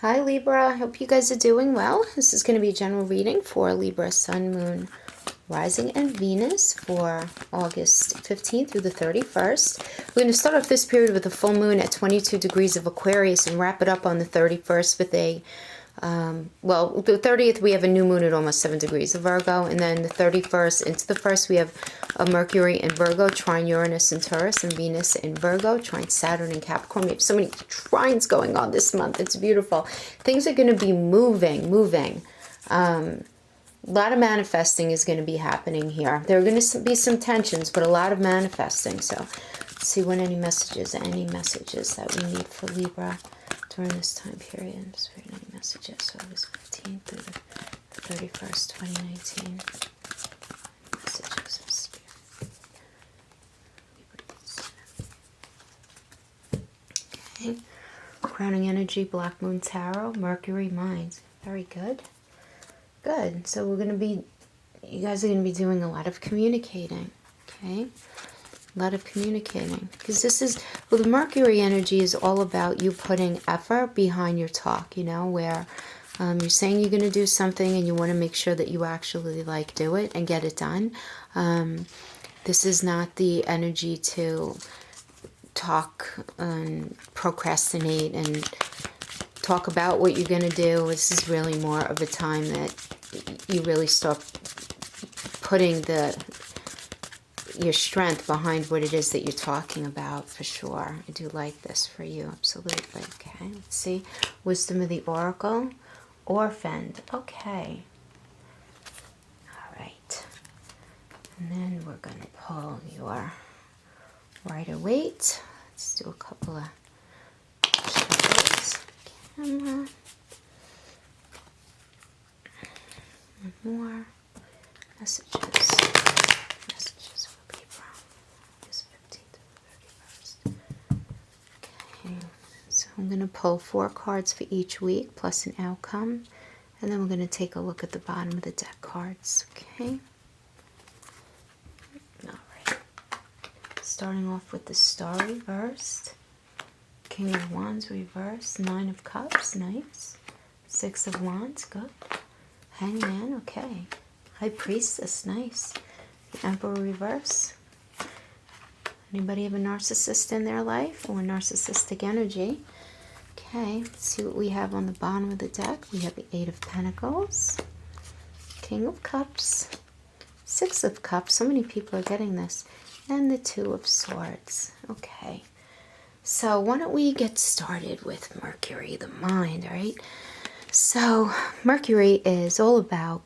Hi Libra, I hope you guys are doing well. This is going to be a general reading for Libra, Sun, Moon, Rising, and Venus for August 15th through the 31st. We're going to start off this period with a full moon at 22 degrees of Aquarius and wrap it up on the 31st with a well, the 30th we have a new moon at almost 7 degrees of Virgo, and then the 31st into the 1st we have a Mercury in Virgo, trine Uranus in Taurus, and Venus in Virgo, trine Saturn in Capricorn. We have so many trines going on this month. It's beautiful. Things are going to be moving. A lot of manifesting is going to be happening here. There are going to be some tensions, but a lot of manifesting. So let's see what any messages that we need for Libra during this time period. Just read any messages. So August 15th through the 31st, 2019. Messages of Spirit. Okay. Crowning energy, Black Moon Tarot, Mercury Mind. Very good. Good. So you guys are going to be doing a lot of communicating. Okay. A lot of communicating, because the Mercury energy is all about you putting effort behind your talk, where you're saying you're going to do something and you want to make sure that you actually do it and get it done. This is not the energy to talk and procrastinate and talk about what you're going to do. This is really more of a time that you really start putting your strength behind what it is that you're talking about, for sure. I do like this for you, absolutely. Okay, let's see. Wisdom of the Oracle, Orphaned. Okay. All right. And then we're going to pull your Rider-Waite. Let's do a couple of shuffles. Camera. And more messages. I'm going to pull 4 cards for each week, plus an outcome. And then we're going to take a look at the bottom of the deck cards. Okay? Alright. Starting off with the Star reversed. King of Wands reversed. 9 of Cups, nice. 6 of Wands, good. Hangman, okay. High Priestess, nice. The Emperor reverse. Anybody have a narcissist in their life or narcissistic energy? Okay, let's see what we have on the bottom of the deck. We have the 8 of Pentacles, King of Cups, 6 of Cups. So many people are getting this. And the 2 of Swords. Okay, so why don't we get started with Mercury, the mind, right? So Mercury is all about,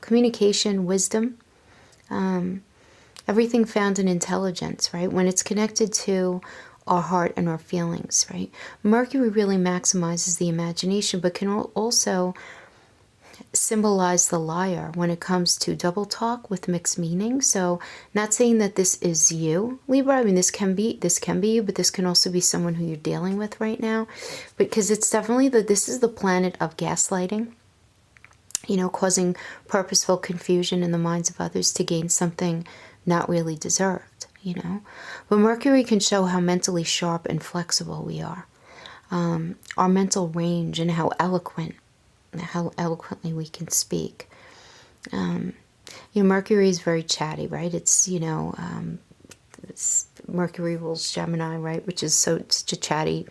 communication, wisdom, everything found in intelligence, right? When it's connected to our heart and our feelings, right? Mercury really maximizes the imagination, but can also symbolize the liar when it comes to double talk with mixed meaning. So not saying that this is you, Libra. I mean, this can be you, but this can also be someone who you're dealing with right now, because it's definitely this is the planet of gaslighting, causing purposeful confusion in the minds of others to gain something not really deserved. But Mercury can show how mentally sharp and flexible we are, our mental range, and how eloquently we can speak. Mercury is very chatty, right? It's Mercury rules Gemini, right? Which is such a chatty,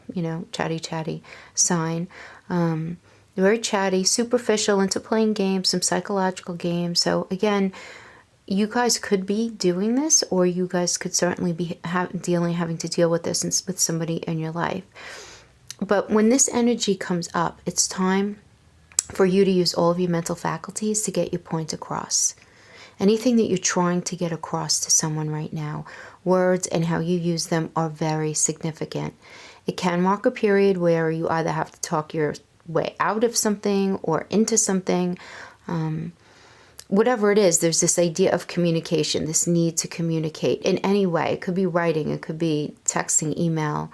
chatty sign. Very chatty, superficial, into playing games, some psychological games. So again, you guys could be doing this, or you guys could certainly be having to deal with this with somebody in your life. But when this energy comes up, it's time for you to use all of your mental faculties to get your point across. Anything that you're trying to get across to someone right now, words and how you use them are very significant. It can mark a period where you either have to talk your way out of something or into something. Whatever it is, there's this idea of communication, this need to communicate in any way. It could be writing, it could be texting, email,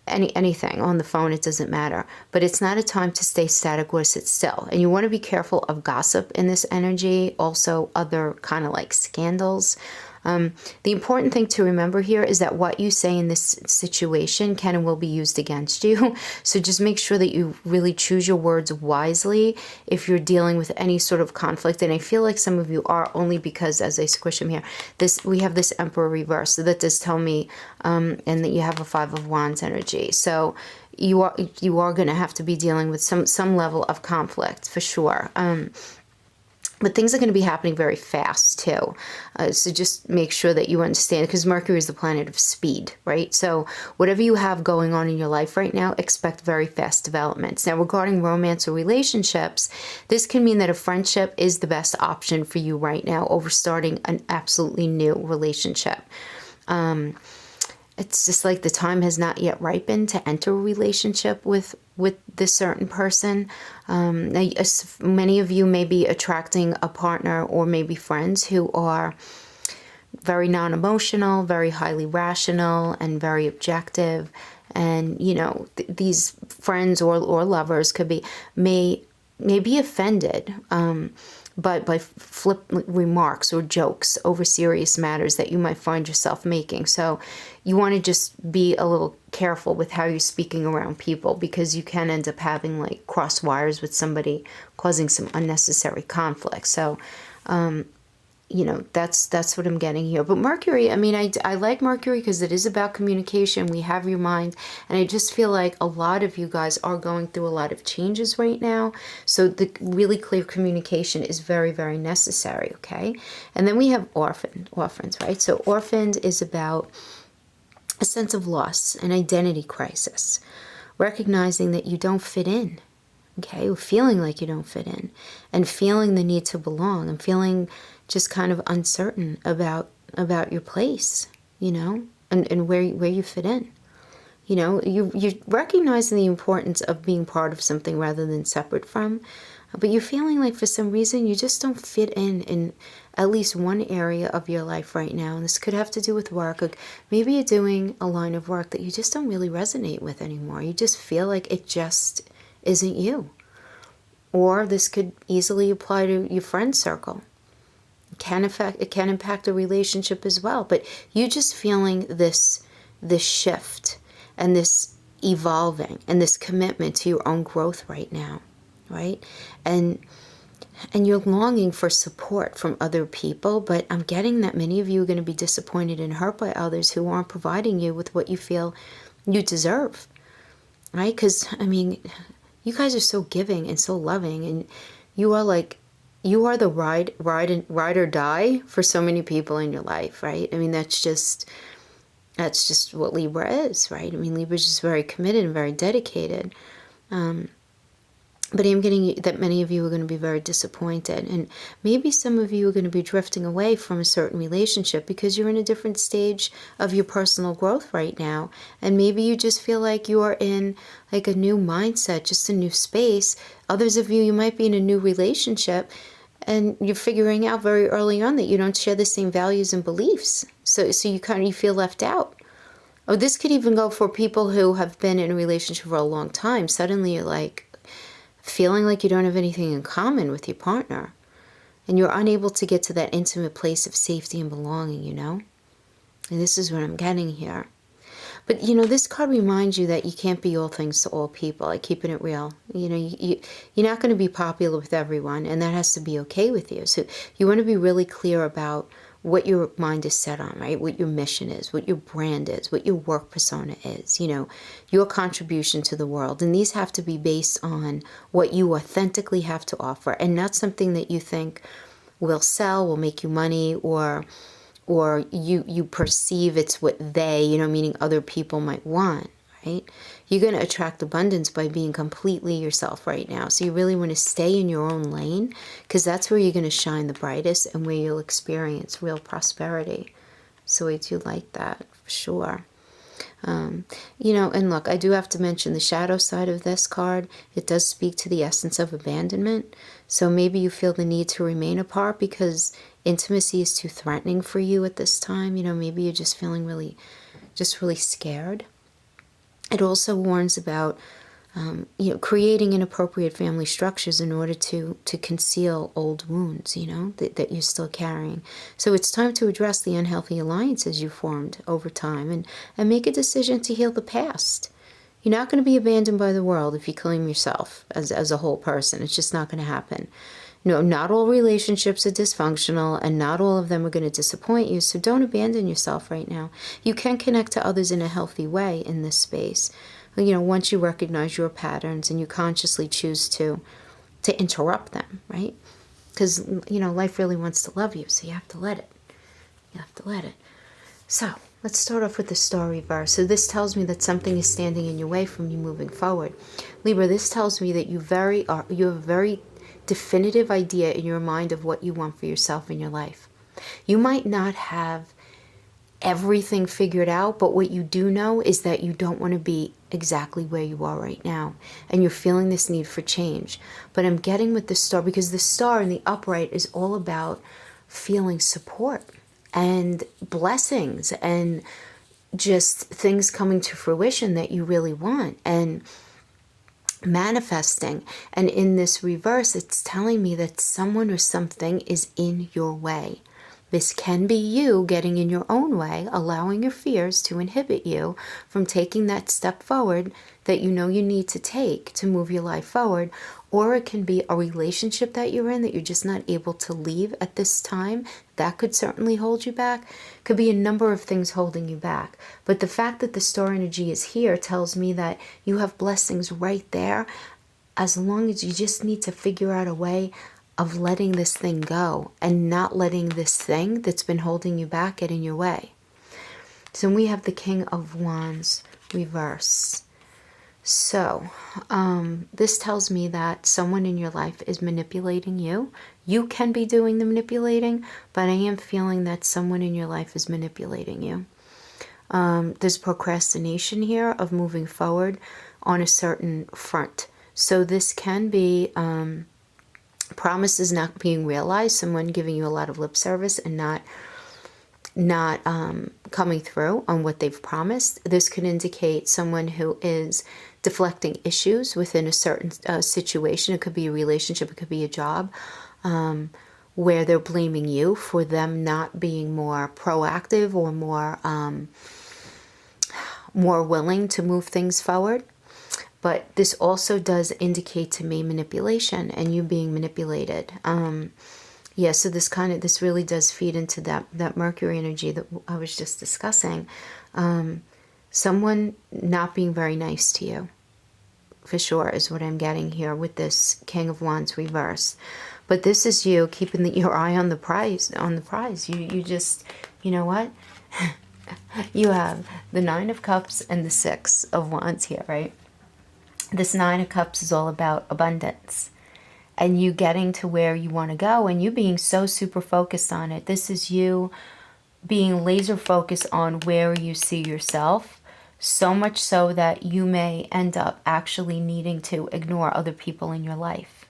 anything on the phone, it doesn't matter. But it's not a time to stay static or sit still. And you want to be careful of gossip in this energy. Also, other kind of scandals. The important thing to remember here is that what you say in this situation can and will be used against you. So just make sure that you really choose your words wisely if you're dealing with any sort of conflict. And I feel like some of you are, only because as I squish them here, we have this Emperor reverse. So that does tell me, and that you have a Five of Wands energy. So you are going to have to be dealing with some level of conflict for sure. But things are going to be happening very fast too. So just make sure that you understand, because Mercury is the planet of speed, right? So whatever you have going on in your life right now, expect very fast developments. Now, regarding romance or relationships, this can mean that a friendship is the best option for you right now over starting an absolutely new relationship. It's just like the time has not yet ripened to enter a relationship with this certain person. Many of you may be attracting a partner or maybe friends who are very non-emotional, very highly rational, and very objective. And, you know, these friends or lovers may be offended but by flip remarks or jokes over serious matters that you might find yourself making. So you want to just be a little careful with how you're speaking around people, because you can end up having like cross wires with somebody, causing some unnecessary conflict. So you know, that's what I'm getting here. But Mercury, I mean, I like Mercury because it is about communication. We have your mind. And I just feel like a lot of you guys are going through a lot of changes right now. So the really clear communication is very, very necessary, okay? And then we have orphans, right? So orphans is about a sense of loss, an identity crisis, recognizing that you don't fit in, okay? Feeling like you don't fit in, and feeling the need to belong, and feeling just kind of uncertain about your place, you know, and where you fit in. You know, you're recognizing the importance of being part of something rather than separate from, but you're feeling like for some reason you just don't fit in at least one area of your life right now. And this could have to do with work, or maybe you're doing a line of work that you just don't really resonate with anymore. You just feel like it just isn't you. Or this could easily apply to your friend circle. It can impact a relationship as well, but you just feeling this shift and this evolving and this commitment to your own growth right now, right? And you're longing for support from other people, but I'm getting that many of you are going to be disappointed and hurt by others who aren't providing you with what you feel you deserve, right? Because, I mean, you guys are so giving and so loving, and you are the ride or die for so many people in your life, right? I mean, that's just what Libra is, right? I mean, Libra is just very committed and very dedicated. But I'm getting that many of you are going to be very disappointed. And maybe some of you are going to be drifting away from a certain relationship because you're in a different stage of your personal growth right now. And maybe you just feel like you are in like a new mindset, just a new space. Others of you might be in a new relationship, and you're figuring out very early on that you don't share the same values and beliefs. So you feel left out. Oh, this could even go for people who have been in a relationship for a long time. Suddenly you're like feeling like you don't have anything in common with your partner, and you're unable to get to that intimate place of safety and belonging, you know? And this is what I'm getting here. But, you know, this card reminds you that you can't be all things to all people, like keeping it real. You know, you're not going to be popular with everyone, and that has to be okay with you. So you want to be really clear about what your mind is set on, right? What your mission is, what your brand is, what your work persona is, you know, your contribution to the world. And these have to be based on what you authentically have to offer, and not something that you think will sell, will make you money, or you perceive it's what they, you know, meaning other people might want, right? You're going to attract abundance by being completely yourself right now. So you really want to stay in your own lane, because that's where you're going to shine the brightest and where you'll experience real prosperity. So I do like that, for sure. You know, and look, I do have to mention the shadow side of this card. It does speak to the essence of abandonment. So maybe you feel the need to remain apart because intimacy is too threatening for you at this time. You know, maybe you're just feeling really scared. It also warns about creating inappropriate family structures in order to conceal old wounds, that you're still carrying. So it's time to address the unhealthy alliances you formed over time and make a decision to heal the past. You're not going to be abandoned by the world if you claim yourself as a whole person. It's just not going to happen. No, not all relationships are dysfunctional, and not all of them are going to disappoint you, so don't abandon yourself right now. You can connect to others in a healthy way in this space. Once you recognize your patterns and you consciously choose to interrupt them, right? Because, life really wants to love you, so you have to let it. You have to let it. So, let's start off with the star reverse. So this tells me that something is standing in your way from you moving forward. Libra, this tells me that you have a very definitive idea in your mind of what you want for yourself in your life. You might not have everything figured out, but what you do know is that you don't want to be exactly where you are right now, and you're feeling this need for change. But I'm getting with the star, because the star in the upright is all about feeling support and blessings and just things coming to fruition that you really want and manifesting. And in this reverse, it's telling me that someone or something is in your way. This can be you getting in your own way, allowing your fears to inhibit you from taking that step forward that you know you need to take to move your life forward. Or it can be a relationship that you're in that you're just not able to leave at this time. That could certainly hold you back. Could be a number of things holding you back. But the fact that the star energy is here tells me that you have blessings right there, as long as you just need to figure out a way of letting this thing go and not letting this thing that's been holding you back get in your way. So we have the King of Wands reverse. So this tells me that someone in your life is manipulating you. You can be doing the manipulating, but I am feeling that someone in your life is manipulating you. There's procrastination here of moving forward on a certain front. So this can be promises not being realized, someone giving you a lot of lip service and not coming through on what they've promised. This could indicate someone who is deflecting issues within a certain situation. It could be a relationship, it could be a job, where they're blaming you for them not being more proactive or more willing to move things forward. But this also does indicate to me manipulation and you being manipulated. So this really does feed into that Mercury energy that I was just discussing. Someone not being very nice to you, for sure, is what I'm getting here with this King of Wands reverse. But this is you keeping your eye on the prize. You just, you know what? You have the Nine of Cups and the Six of Wands here, right? This Nine of Cups is all about abundance and you getting to where you want to go and you being so super focused on it. This is you being laser focused on where you see yourself, so much so that you may end up actually needing to ignore other people in your life.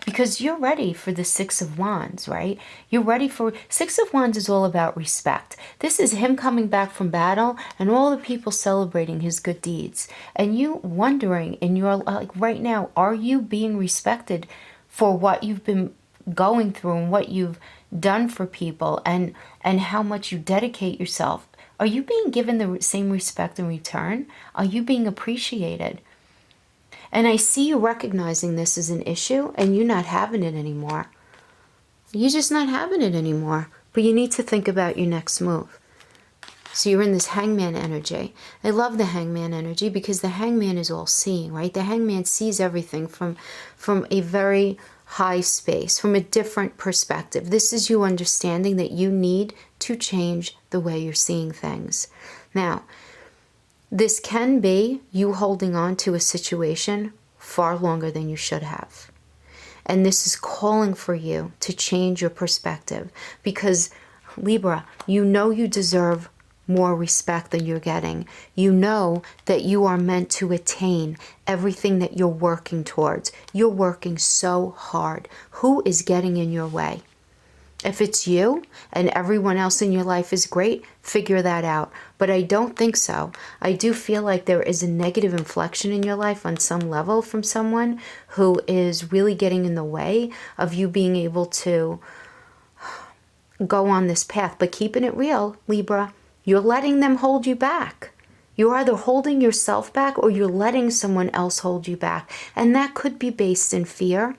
Because you're ready for the Six of Wands, right? You're ready for... Six of Wands is all about respect. This is him coming back from battle and all the people celebrating his good deeds. And you wondering in your... Like right now, are you being respected for what you've been going through and what you've done for people and how much you dedicate yourself? Are you being given the same respect in return? Are you being appreciated? And I see you recognizing this as an issue and you not having it anymore. You're just not having it anymore. But you need to think about your next move. So you're in this Hangman energy. I love the Hangman energy because the Hangman is all seeing, right? The Hangman sees everything from a very high space, from a different perspective. This is you understanding that you need to change the way you're seeing things. Now, this can be you holding on to a situation far longer than you should have. And this is calling for you to change your perspective because, Libra, you know you deserve more respect than you're getting. You know that you are meant to attain everything that you're working towards. You're working so hard. Who is getting in your way? If it's you and everyone else in your life is great, figure that out. But I don't think so. I do feel like there is a negative inflection in your life on some level from someone who is really getting in the way of you being able to go on this path. But keeping it real, Libra, you're letting them hold you back. You're either holding yourself back or you're letting someone else hold you back. And that could be based in fear,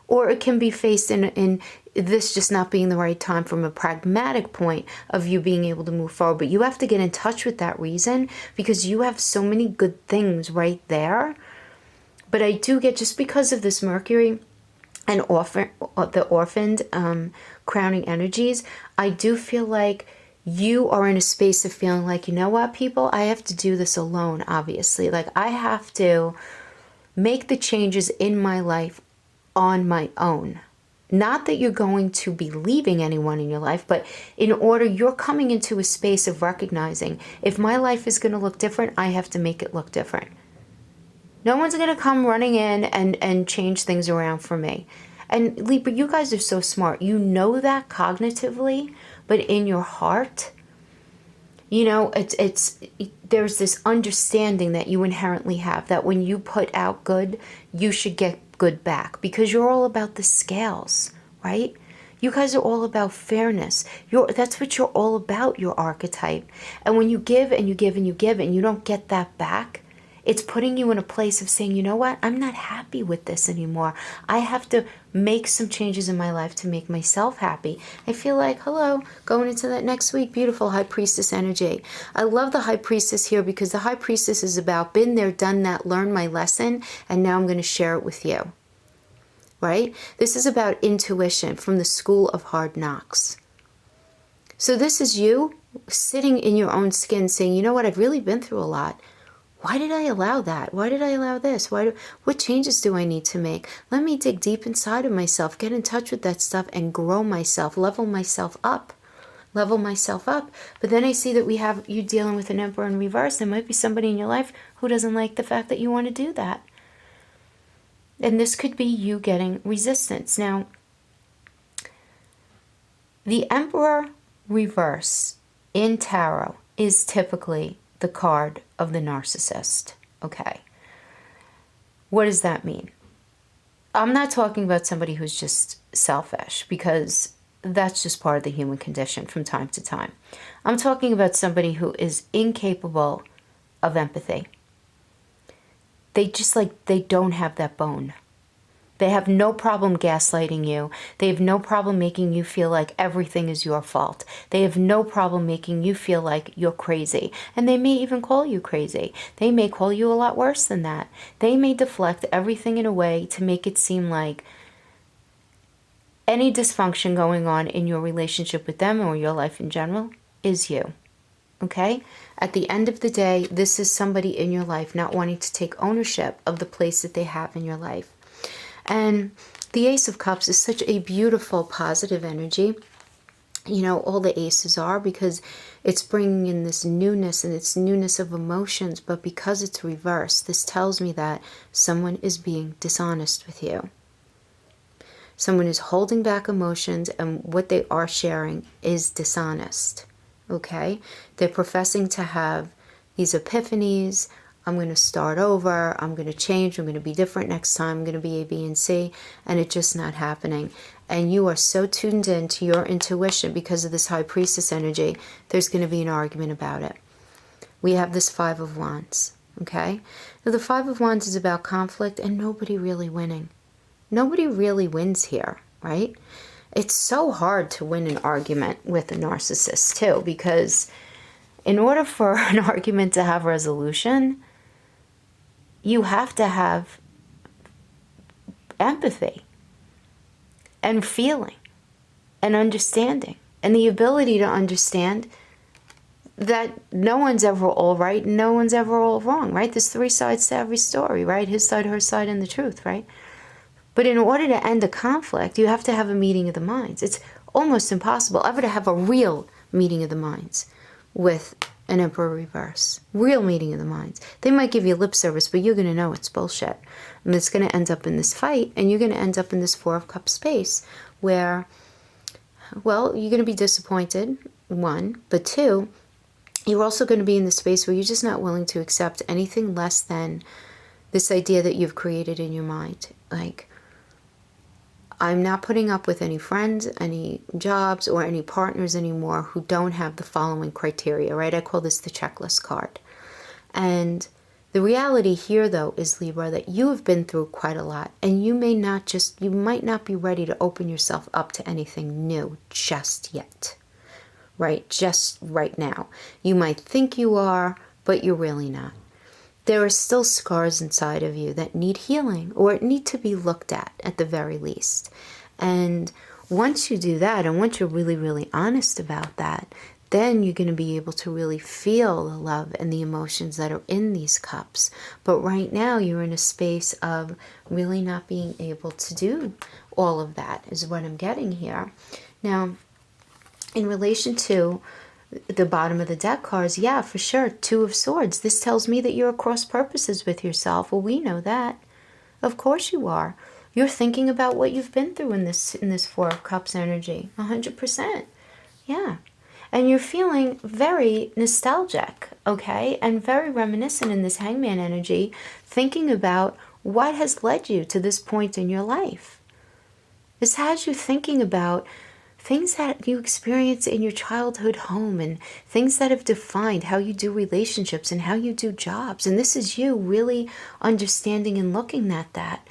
or it can be faced in this just not being the right time from a pragmatic point of you being able to move forward. But you have to get in touch with that reason, because you have so many good things right there. But I do get, just because of this Mercury and the orphaned crowning energies, I do feel like you are in a space of feeling like, you know what, people, I have to do this alone, obviously. Like, I have to make the changes in my life on my own. Not that you're going to be leaving anyone in your life, but in order, you're coming into a space of recognizing, if my life is going to look different, I have to make it look different. No one's going to come running in and change things around for me. And Libra, you guys are so smart. You know that cognitively, but in your heart, you know, there's this understanding that you inherently have, that when you put out good, you should get good back, because you're all about the scales, right? You guys are all about fairness. That's what you're all about, your archetype. And when you give and you give and you give and you don't get that back, it's putting you in a place of saying, you know what, I'm not happy with this anymore. I have to make some changes in my life to make myself happy. I feel like, hello, going into that next week, beautiful High Priestess energy. I love the High Priestess here, because the High Priestess is about been there, done that, learned my lesson, and now I'm going to share it with you. Right? This is about intuition from the school of hard knocks. So this is you sitting in your own skin saying, you know what, I've really been through a lot. Why did I allow that? Why did I allow this? What changes do I need to make? Let me dig deep inside of myself, get in touch with that stuff and grow myself, level myself up. But then I see that we have you dealing with an Emperor in reverse. There might be somebody in your life who doesn't like the fact that you want to do that. And this could be you getting resistance. Now, the Emperor reverse in tarot is typically the card of the narcissist. Okay. What does that mean? I'm not talking about somebody who's just selfish, because that's just part of the human condition from time to time. I'm talking about somebody who is incapable of empathy. They don't have that bone. They have no problem gaslighting you. They have no problem making you feel like everything is your fault. They have no problem making you feel like you're crazy. And they may even call you crazy. They may call you a lot worse than that. They may deflect everything in a way to make it seem like any dysfunction going on in your relationship with them or your life in general is you. Okay? At the end of the day, this is somebody in your life not wanting to take ownership of the place that they have in your life. And the Ace of Cups is such a beautiful, positive energy. You know, all the aces are, because it's bringing in this newness and it's newness of emotions. But because it's reversed, this tells me that someone is being dishonest with you. Someone is holding back emotions, and what they are sharing is dishonest. Okay? They're professing to have these epiphanies. I'm going to start over, I'm going to change, I'm going to be different next time, I'm going to be A, B, and C, and it's just not happening. And you are so tuned in to your intuition because of this High Priestess energy, there's going to be an argument about it. We have this Five of Wands, okay? Now, the Five of Wands is about conflict and nobody really winning. Nobody really wins here, right? It's so hard to win an argument with a narcissist, too, because in order for an argument to have resolution, you have to have empathy and feeling and understanding and the ability to understand that no one's ever all right and no one's ever all wrong, right? There's three sides to every story, right? His side, her side, and the truth, right? But in order to end a conflict, you have to have a meeting of the minds. It's almost impossible ever to have a real meeting of the minds with an Emperor reverse. Real meeting of the minds. They might give you lip service, but you're going to know it's bullshit. And it's going to end up in this fight, and you're going to end up in this Four of Cups space where well, you're going to be disappointed, one. But two, you're also going to be in the space where you're just not willing to accept anything less than this idea that you've created in your mind. Like, I'm not putting up with any friends, any jobs, or any partners anymore who don't have the following criteria, right? I call this the checklist card. And the reality here, though, is, Libra, that you have been through quite a lot, and you might not be ready to open yourself up to anything new just yet, right? Just right now. You might think you are, but you're really not. There are still scars inside of you that need healing, or need to be looked at the very least. And once you do that, and once you're really, really honest about that, then you're going to be able to really feel the love and the emotions that are in these cups. But right now, you're in a space of really not being able to do all of that, is what I'm getting here. Now, in relation to the bottom of the deck cards, yeah, for sure, Two of Swords. This tells me that you're at cross purposes with yourself. Well, we know that. Of course you are. You're thinking about what you've been through in this Four of Cups energy. 100%. Yeah. And you're feeling very nostalgic, okay? And very reminiscent in this Hangman energy, thinking about what has led you to this point in your life. This has you thinking about things that you experience in your childhood home, and things that have defined how you do relationships and how you do jobs. And this is you really understanding and looking at that.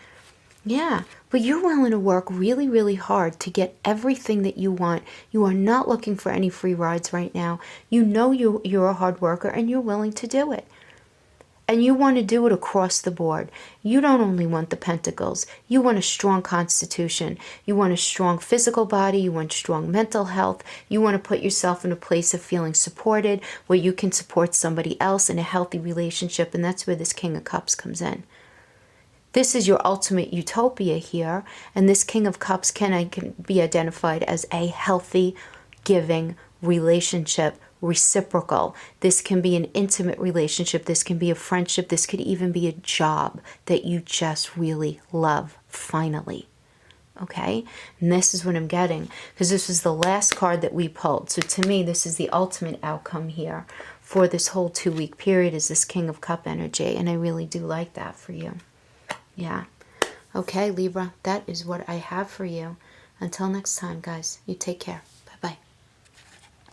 Yeah, but you're willing to work really, really hard to get everything that you want. You are not looking for any free rides right now. You know you're a hard worker, and you're willing to do it. And you want to do it across the board. You don't only want the pentacles. You want a strong constitution. You want a strong physical body. You want strong mental health. You want to put yourself in a place of feeling supported, where you can support somebody else in a healthy relationship. And that's where this King of Cups comes in. This is your ultimate utopia here. And this King of Cups can be identified as a healthy, giving relationship, reciprocal. This can be an intimate relationship. This can be a friendship. This could even be a job that you just really love, finally. Okay? And this is what I'm getting, because this was the last card that we pulled. So to me, this is the ultimate outcome here for this whole 2-week period, is this King of Cup energy. And I really do like that for you. Yeah. Okay, Libra, that is what I have for you. Until next time, guys, you take care.